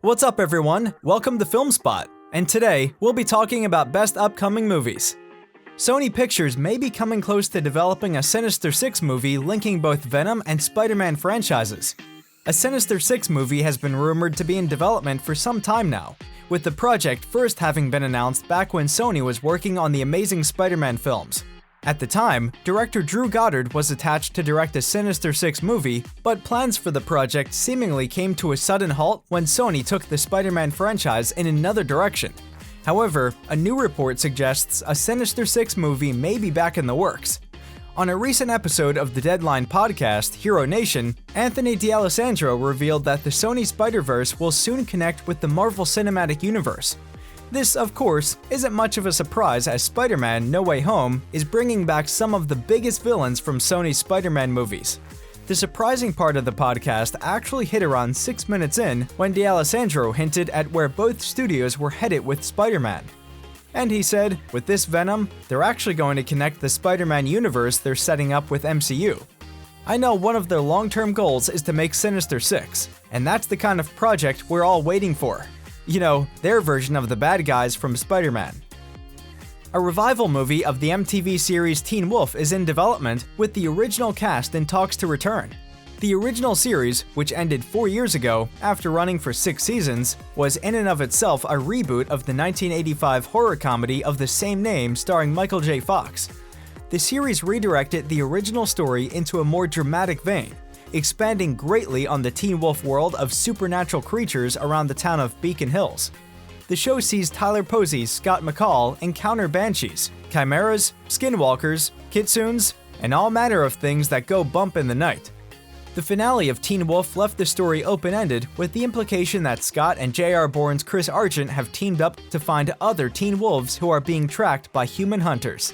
What's up everyone? Welcome to FilmSpot, and today we'll be talking about best upcoming movies. Sony Pictures may be coming close to developing a Sinister Six movie linking both Venom and Spider-Man franchises. A Sinister Six movie has been rumored to be in development for some time now, with the project first having been announced back when Sony was working on the Amazing Spider-Man films. At the time, director Drew Goddard was attached to direct a Sinister Six movie, but plans for the project seemingly came to a sudden halt when Sony took the Spider-Man franchise in another direction. However, a new report suggests a Sinister Six movie may be back in the works. On a recent episode of the Deadline podcast, Hero Nation, Anthony D'Alessandro revealed that the Sony Spider-Verse will soon connect with the Marvel Cinematic Universe. This, of course, isn't much of a surprise as Spider-Man: No Way Home is bringing back some of the biggest villains from Sony's Spider-Man movies. The surprising part of the podcast actually hit around 6 minutes in when D'Alessandro hinted at where both studios were headed with Spider-Man. And he said, with this Venom, they're actually going to connect the Spider-Man universe they're setting up with MCU. I know one of their long-term goals is to make Sinister Six, and that's the kind of project we're all waiting for. You know, their version of the bad guys from Spider-Man. A revival movie of the MTV series Teen Wolf is in development, with the original cast in talks to return. The original series, which ended 4 years ago after running for 6 seasons, was in and of itself a reboot of the 1985 horror comedy of the same name starring Michael J. Fox. The series redirected the original story into a more dramatic vein, expanding greatly on the Teen Wolf world of supernatural creatures around the town of Beacon Hills. The show sees Tyler Posey's Scott McCall encounter banshees, chimeras, skinwalkers, kitsunes, and all manner of things that go bump in the night. The finale of Teen Wolf left the story open-ended with the implication that Scott and J.R. Bourne's Chris Argent have teamed up to find other Teen Wolves who are being tracked by human hunters.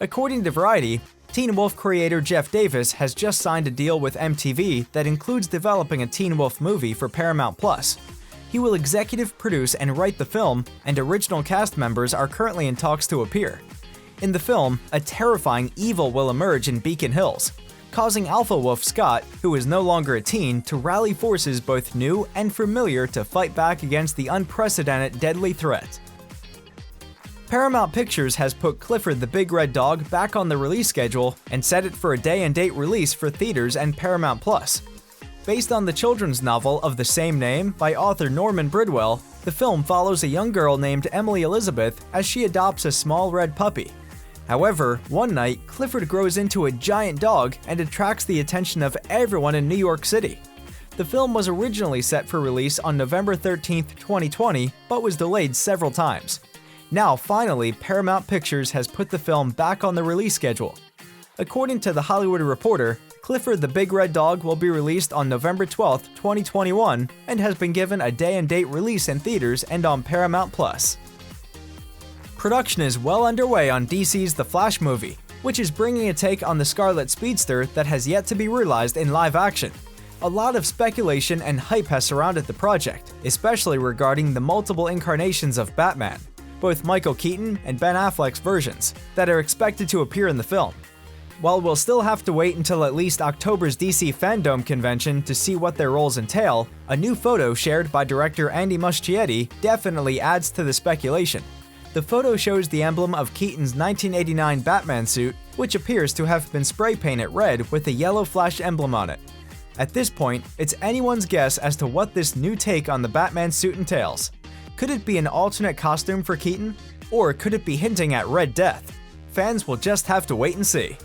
According to Variety, Teen Wolf creator Jeff Davis has just signed a deal with MTV that includes developing a Teen Wolf movie for Paramount+. He will executive produce and write the film, and original cast members are currently in talks to appear. In the film, a terrifying evil will emerge in Beacon Hills, causing Alpha Wolf Scott, who is no longer a teen, to rally forces both new and familiar to fight back against the unprecedented deadly threat. Paramount Pictures has put Clifford the Big Red Dog back on the release schedule and set it for a day-and-date release for theaters and Paramount+. Based on the children's novel of the same name by author Norman Bridwell, the film follows a young girl named Emily Elizabeth as she adopts a small red puppy. However, one night, Clifford grows into a giant dog and attracts the attention of everyone in New York City. The film was originally set for release on November 13, 2020, but was delayed several times. Now, finally, Paramount Pictures has put the film back on the release schedule. According to The Hollywood Reporter, Clifford the Big Red Dog will be released on November 12, 2021, and has been given a day-and-date release in theaters and on Paramount+. Production is well underway on DC's The Flash movie, which is bringing a take on the Scarlet Speedster that has yet to be realized in live action. A lot of speculation and hype has surrounded the project, especially regarding the multiple incarnations of Batman, both Michael Keaton and Ben Affleck's versions, that are expected to appear in the film. While we'll still have to wait until at least October's DC Fandom convention to see what their roles entail, a new photo shared by director Andy Muschietti definitely adds to the speculation. The photo shows the emblem of Keaton's 1989 Batman suit, which appears to have been spray-painted red with a yellow Flash emblem on it. At this point, it's anyone's guess as to what this new take on the Batman suit entails. Could it be an alternate costume for Keaton? Or could it be hinting at Red Death? Fans will just have to wait and see.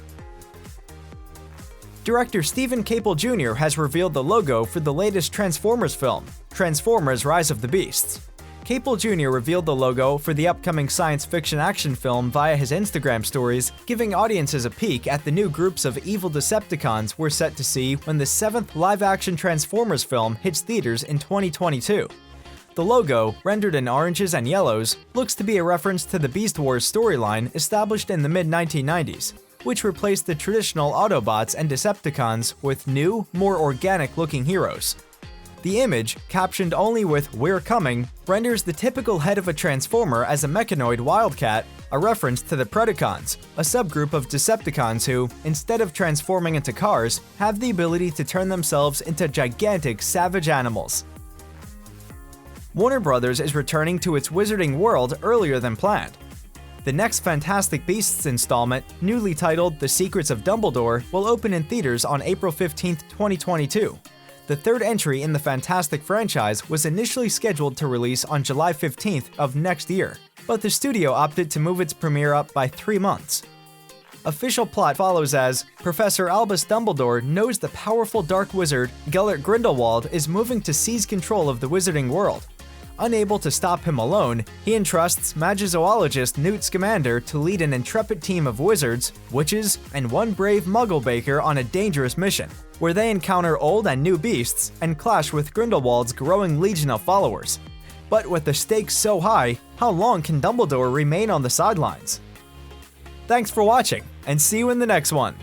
Director Stephen Caple Jr. has revealed the logo for the latest Transformers film, Transformers: Rise of the Beasts. Caple Jr. revealed the logo for the upcoming science fiction action film via his Instagram stories, giving audiences a peek at the new groups of evil Decepticons we're set to see when the 7th live-action Transformers film hits theaters in 2022. The logo, rendered in oranges and yellows, looks to be a reference to the Beast Wars storyline established in the mid-1990s, which replaced the traditional Autobots and Decepticons with new, more organic-looking heroes. The image, captioned only with "We're coming," renders the typical head of a Transformer as a mechanoid wildcat, a reference to the Predacons, a subgroup of Decepticons who, instead of transforming into cars, have the ability to turn themselves into gigantic, savage animals. Warner Bros. Is returning to its Wizarding World earlier than planned. The next Fantastic Beasts installment, newly titled The Secrets of Dumbledore, will open in theaters on April 15, 2022. The third entry in the Fantastic franchise was initially scheduled to release on July 15th of next year, but the studio opted to move its premiere up by 3 months. Official plot follows as Professor Albus Dumbledore knows the powerful dark wizard Gellert Grindelwald is moving to seize control of the Wizarding World. Unable to stop him alone, he entrusts magizoologist Newt Scamander to lead an intrepid team of wizards, witches, and one brave muggle baker on a dangerous mission, where they encounter old and new beasts and clash with Grindelwald's growing legion of followers. But with the stakes so high, how long can Dumbledore remain on the sidelines? Thanks for watching, and see you in the next one!